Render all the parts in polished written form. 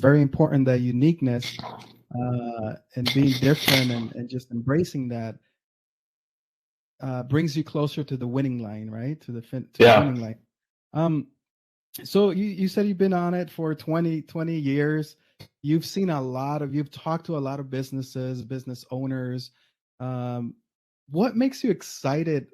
very important, that uniqueness, and being different, and just embracing that, brings you closer to the winning line, right? To the winning line. So you said you've been on it for 20 years. You've seen you've talked to a lot of business owners. What makes you excited?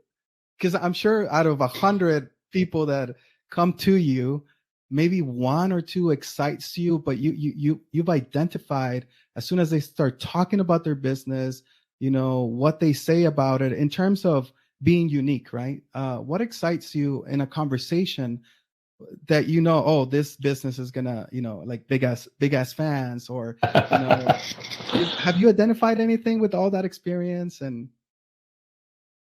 Because I'm sure out of 100 people that come to you, maybe one or two excites you, but you've identified, as soon as they start talking about their business, what they say about it in terms of being unique, right? What excites you in a conversation that oh, this business is gonna, like big ass fans, or have you identified anything with all that experience? And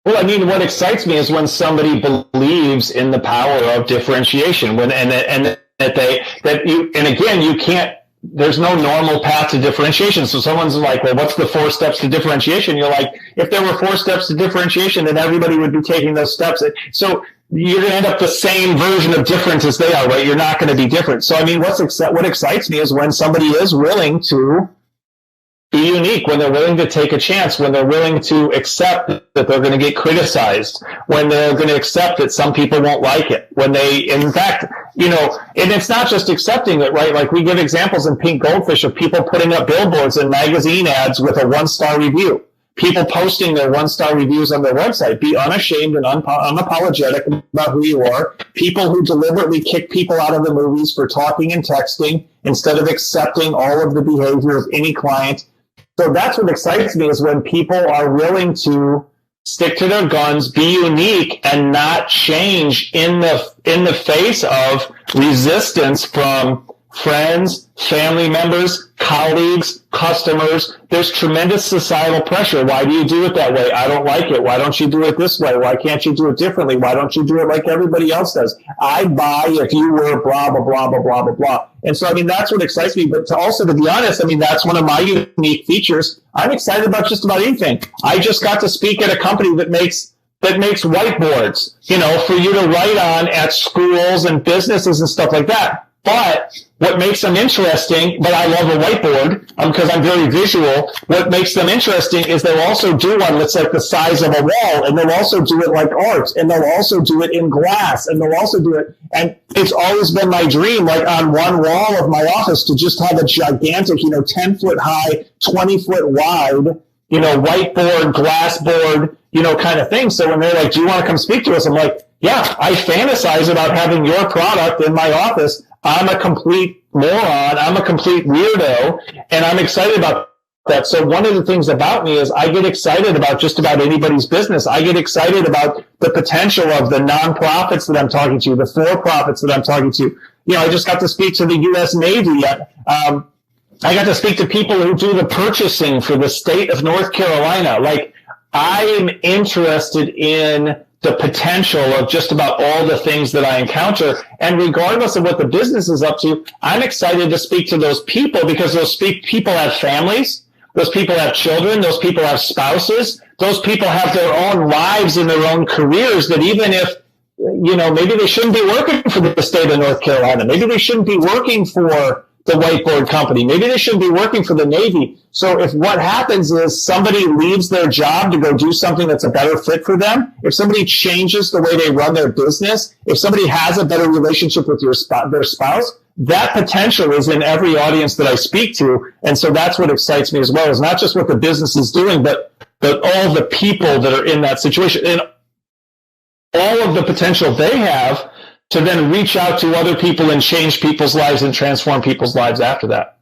well, I mean, what excites me is when somebody believes in the power of differentiation, and again, you can't. There's no normal path to differentiation. So someone's like, well, what's the 4 steps to differentiation? You're like, if there were 4 steps to differentiation, then everybody would be taking those steps. So you're going to end up the same version of different as they are, right? You're not going to be different. So, I mean, what excites me is when somebody is willing to be unique, when they're willing to take a chance, when they're willing to accept that they're going to get criticized, when they're going to accept that some people won't like it, when they, in fact, and it's not just accepting it, right? Like we give examples in Pink Goldfish of people putting up billboards and magazine ads with a 1-star review, people posting their 1-star reviews on their website. Be unashamed and unapologetic about who you are. People who deliberately kick people out of the movies for talking and texting instead of accepting all of the behavior of any client. So that's what excites me, is when people are willing to stick to their guns, be unique, and not change in the face of resistance from friends, family members, colleagues, customers. There's tremendous societal pressure. Why do you do it that way? I don't like it. Why don't you do it this way? Why can't you do it differently? Why don't you do it like everybody else does? I'd buy if you were blah, blah, blah, blah, blah, blah, blah. And so, I mean, that's what excites me. But to be honest, I mean, that's one of my unique features. I'm excited about just about anything. I just got to speak at a company that makes whiteboards, for you to write on at schools and businesses and stuff like that. But what makes them interesting, but I love a whiteboard because I'm very visual. What makes them interesting is they'll also do one that's like the size of a wall, and they'll also do it like art, and they'll also do it in glass, and they'll also do it. And it's always been my dream, like on one wall of my office, to just have a gigantic, 10-foot high, 20-foot wide, whiteboard, glassboard, kind of thing. So when they're like, do you want to come speak to us? I'm like, yeah, I fantasize about having your product in my office. I'm a complete moron. I'm a complete weirdo, and I'm excited about that. So one of the things about me is I get excited about just about anybody's business. I get excited about the potential of the nonprofits that I'm talking to, the for-profits that I'm talking to. I just got to speak to the U.S. Navy. I got to speak to people who do the purchasing for the state of North Carolina. Like, I'm interested in the potential of just about all the things that I encounter. And regardless of what the business is up to, I'm excited to speak to those people, because those people have families, those people have children, those people have spouses, those people have their own lives and their own careers, that even if, maybe they shouldn't be working for the state of North Carolina, maybe they shouldn't be working for the whiteboard company, maybe they shouldn't be working for the Navy. So if what happens is somebody leaves their job to go do something that's a better fit for them, if somebody changes the way they run their business, if somebody has a better relationship with their spouse, that potential is in every audience that I speak to. And so that's what excites me as well, is not just what the business is doing, but all the people that are in that situation and all of the potential they have to then reach out to other people and change people's lives and transform people's lives after that.